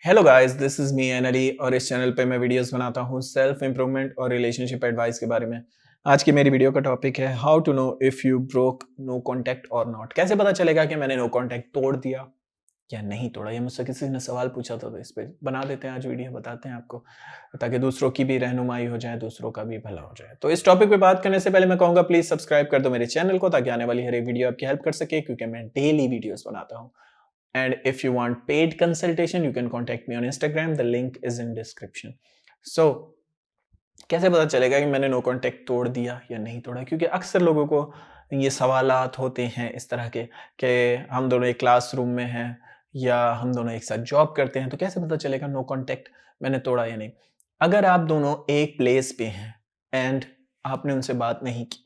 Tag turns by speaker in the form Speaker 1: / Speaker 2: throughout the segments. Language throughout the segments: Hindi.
Speaker 1: Hello guys, this is me an Ali और इस चैनल पे मैं वीडियोस बनाता हूँ सेल्फ इंप्रूवमेंट और रिलेशनशिप एडवाइस के बारे में। आज की मेरी वीडियो का टॉपिक है how to know if you broke no contact और नॉट। कैसे पता चलेगा कि मैंने नो कांटेक्ट तोड़ दिया या नहीं तोड़ा। ये मुझसे किसी ने सवाल पूछा था, तो इस पे बना देते हैं आज वीडियो, बताते हैं आपको, ताकि दूसरों की भी रहनुमाई हो जाए, दूसरों का भी भला हो जाए। तो इस टॉपिक पे बात करने से पहले मैं कहूँगा प्लीज सब्सक्राइब कर दो मेरे चैनल को, ताकि आने वाली हर एक वीडियो आपकी हेल्प कर सके, क्योंकि मैं डेली वीडियोस बनाता हूँ। And if you want paid consultation, you can contact me on Instagram. The link is in description. So, कैसे पता चलेगा कि मैंने नो कांटेक्ट तोड़ दिया या नहीं तोड़ा? क्योंकि अक्सर लोगों को ये सवालात होते हैं इस तरह के कि हम दोनों एक क्लासरूम में हैं या हम दोनों एक साथ जॉब करते हैं, तो कैसे पता चलेगा नो कांटेक्ट मैंने तोड़ा या नहीं? अगर आप दोनों एक प्लेस पे हैं एंड आपने उनसे बात नहीं की,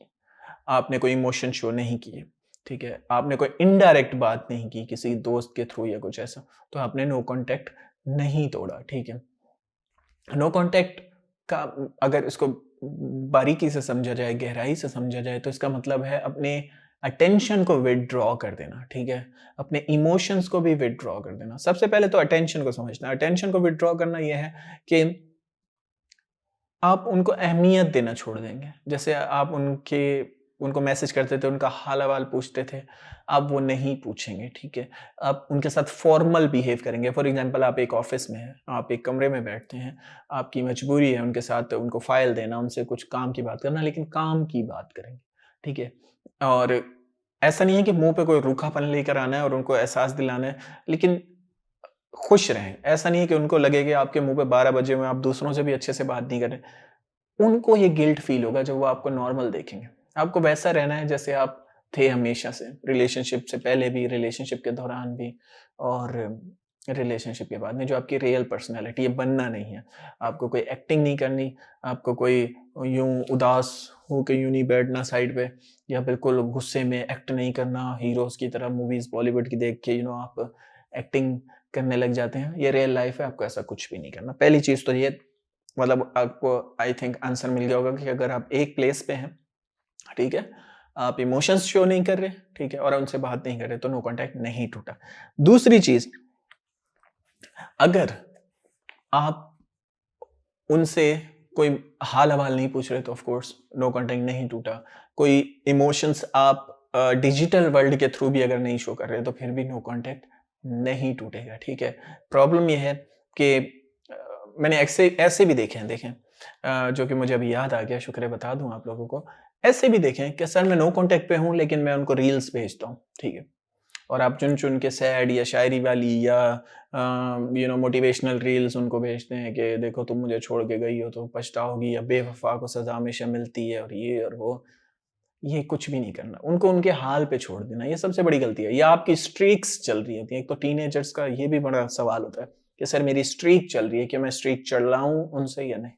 Speaker 1: आपने कोई इमोशन शो नहीं किए, ठीक है, आपने कोई इनडायरेक्ट बात नहीं की किसी दोस्त के थ्रू या कुछ ऐसा, तो आपने नो कांटेक्ट नहीं तोड़ा। ठीक है, नो कांटेक्ट का अगर इसको बारीकी से समझा जाए, गहराई से समझा जाए, तो इसका मतलब है अपने अटेंशन को विदड्रॉ कर देना। ठीक है, अपने इमोशंस को भी विदड्रॉ कर देना। सबसे पहले तो अटेंशन को समझना। अटेंशन को विदड्रॉ करना यह है कि आप उनको अहमियत देना छोड़ देंगे। जैसे आप उनको मैसेज करते थे, उनका हाल-अहवाल पूछते थे, आप वो नहीं पूछेंगे, ठीक है? आप उनके साथ फॉर्मल बिहेव करेंगे। फॉर एग्ज़ाम्पल, आप एक ऑफ़िस में हैं, आप एक कमरे में बैठते हैं, आपकी मजबूरी है उनके साथ उनको फ़ाइल देना, उनसे कुछ काम की बात करना, लेकिन काम की बात करेंगे, ठीक है? और ऐसा नहीं है कि मुँह पे कोई रूखापन लेकर आना है और उनको एहसास दिलाना है, लेकिन खुश रहें। ऐसा नहीं है कि उनको लगे कि आपके मुँह पे 12 बजे हुए हैं, आप दूसरों से भी अच्छे से बात नहीं कर रहे। उनको ये गिल्ट फ़ील होगा जब वो आपको नॉर्मल देखेंगे। आपको वैसा रहना है जैसे आप थे हमेशा से, रिलेशनशिप से पहले भी, रिलेशनशिप के दौरान भी और रिलेशनशिप के बाद में। जो आपकी रियल पर्सनैलिटी है, बनना नहीं है। आपको कोई एक्टिंग नहीं करनी, आपको कोई यूँ उदास होके यूँ नहीं बैठना साइड पे, या बिल्कुल गुस्से में एक्ट नहीं करना, हीरोज़ की तरह मूवीज़ बॉलीवुड की देख के आप एक्टिंग करने लग जाते हैं। ये रियल लाइफ़ है, आपको ऐसा कुछ भी नहीं करना। पहली चीज़ तो ये, मतलब आपको आई थिंक आंसर मिल गया होगा कि अगर आप एक प्लेस पे हैं, ठीक है, आप इमोशंस शो नहीं कर रहे, ठीक है, और उनसे बात नहीं कर रहे, तो नो कांटेक्ट नहीं टूटा। दूसरी चीज़, अगर आप उनसे कोई हाल-हवाल नहीं पूछ रहे, तो ऑफ कोर्स नो कांटेक्ट नहीं टूटा। कोई इमोशंस आप डिजिटल वर्ल्ड के थ्रू भी अगर नहीं शो कर रहे, तो फिर भी नो कांटेक्ट नहीं टूटेगा, ठीक है। प्रॉब्लम ये है कि मैंने ऐसे ऐसे भी देखे हैं, देखें, जो कि मुझे अभी याद आ गया, शुक्र है बता दूँ आप लोगों को। ऐसे भी देखे हैं कि सर मैं नो कांटेक्ट पे हूँ, लेकिन मैं उनको रील्स भेजता हूँ, ठीक है। और आप चुन-चुन के सैड या शायरी वाली या मोटिवेशनल रील्स उनको भेजते हैं कि देखो तुम मुझे छोड़ के गई हो तो पछताओगी, या बेवफ़ा को सज़ा हमेशा मिलती है, और ये और वो। ये कुछ भी नहीं करना, उनको उनके हाल पे छोड़ देना, ये सबसे बड़ी गलती है। या आपकी स्ट्रीक्स चल रही होती हैं, एक तो टीनेजर्स का ये भी बड़ा सवाल होता है कि सर मेरी स्ट्रीक चल रही है, क्या मैं स्ट्रीक चलाऊँ उनसे या नहीं?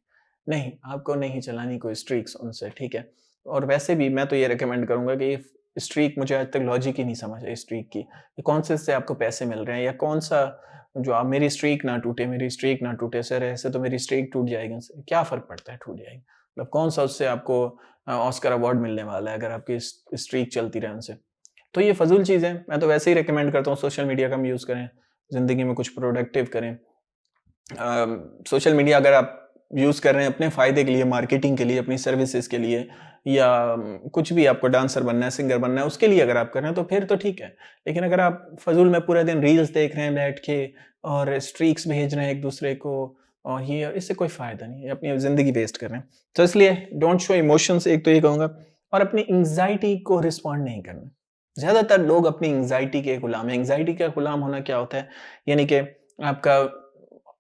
Speaker 1: नहीं, आपको नहीं चलानी कोई स्ट्रीक्स उनसे, ठीक है? और वैसे भी मैं तो ये रिकमेंड करूँगा कि स्ट्रीक, मुझे आज तक लॉजिक ही नहीं समझ आई स्ट्रीक की, कि कौन से इससे आपको पैसे मिल रहे हैं, या कौन-सा जो आप मेरी स्ट्रीक ना टूटे, मेरी स्ट्रीक ना टूटे, सर ऐसे तो मेरी स्ट्रीक टूट जाएगी उससे, क्या फ़र्क पड़ता है टूट जाएगी? मतलब कौन-सा उससे आपको ऑस्कर अवार्ड मिलने वाला है अगर आपकी स्ट्रीक चलती रहे उनसे। तो ये फ़ज़ूल चीज़ है, मैं तो वैसे ही रिकमेंड करता हूँ सोशल मीडिया कम यूज़ करें, ज़िंदगी में कुछ प्रोडक्टिव करें। सोशल मीडिया अगर आप यूज़ कर रहे हैं अपने फ़ायदे के लिए, मार्केटिंग के लिए, अपनी सर्विसेज़ के लिए, या कुछ भी आपको डांसर बनना है, सिंगर बनना है, उसके लिए अगर आप कर रहे हैं तो फिर तो ठीक है। लेकिन अगर आप फ़ज़ूल में पूरे दिन रील्स देख रहे हैं बैठ के और स्ट्रीक्स भेज रहे हैं एक-दूसरे को, और ये इससे कोई फ़ायदा नहीं है, अपनी ज़िंदगी वेस्ट कर रहे हैं। तो इसलिए डोंट शो इमोशंस, एक तो ये कहूँगा, और अपनी एंग्ज़ायटी को रिस्पॉन्ड नहीं करना। ज़्यादातर लोग अपनी एंग्ज़ायटी के गुलाम हैं। एंग्ज़ायटी का गुलाम होना क्या होता है? यानी कि आपका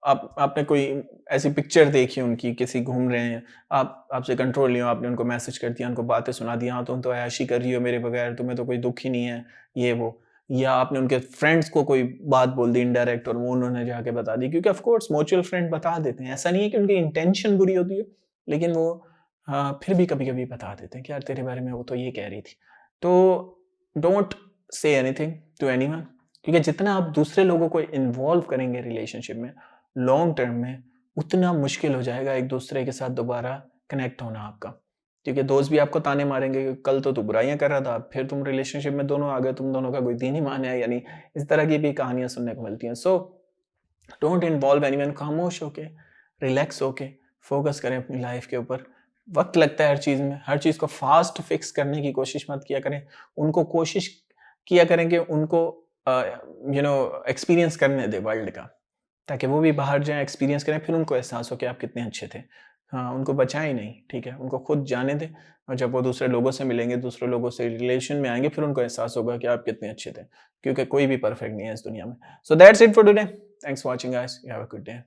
Speaker 1: आपने कोई ऐसी पिक्चर देखी उनकी, किसी घूम रहे हैं, आप आपसे कंट्रोल नहीं हुआ, आपने उनको मैसेज कर दिया, उनको बातें सुना दी, हाँ, तुम तो ऐश ही कर रही हो मेरे बगैर, तुम्हें तो कोई दुःख ही नहीं है, ये वो। या आपने उनके फ्रेंड्स को कोई बात बोल दी इनडायरेक्ट, और वो उन्होंने जाके बता दी, क्योंकि ऑफ कोर्स म्यूचुअल फ्रेंड बता देते हैं। ऐसा नहीं है कि उनकी इंटेंशन बुरी होती है, लेकिन वो फिर भी कभी-कभी बता देते हैं कि यार तेरे बारे में वो तो ये कह रही थी। तो don't say anything to anyone, क्योंकि जितना आप दूसरे लोगों को इन्वॉल्व करेंगे रिलेशनशिप में, लॉन्ग टर्म में उतना मुश्किल हो जाएगा एक दूसरे के साथ दोबारा कनेक्ट होना आपका। क्योंकि दोस्त भी आपको ताने मारेंगे कि कल तो तू बुराइयाँ कर रहा था, फिर तुम रिलेशनशिप में दोनों आ गए, तुम दोनों का कोई दीन ईमान है या नहीं। इस तरह की भी कहानियाँ सुनने को मिलती हैं। सो डोंट इन्वॉल्व एनीवन, खामोश होके, रिलैक्स होके फोकस करें अपनी लाइफ के ऊपर। वक्त लगता है हर चीज़ में, हर चीज़ को फास्ट फिक्स करने की कोशिश मत किया करें। उनको कोशिश किया करें कि उनको एक्सपीरियंस करने दें वर्ल्ड का, ताकि वो भी बाहर जाएँ, एक्सपीरियंस करें, फिर उनको एहसास हो कि आप कितने अच्छे थे। हाँ, उनको बचाएँ नहीं, ठीक है? उनको खुद जाने दें, और जब वो दूसरे लोगों से मिलेंगे, दूसरे लोगों से रिलेशन में आएँगे, फिर उनको एहसास होगा कि आप कितने अच्छे थे, क्योंकि कोई भी परफेक्ट नहीं है इस दुनिया में। So that's it for today. Thanks for watching guys. You have a good day.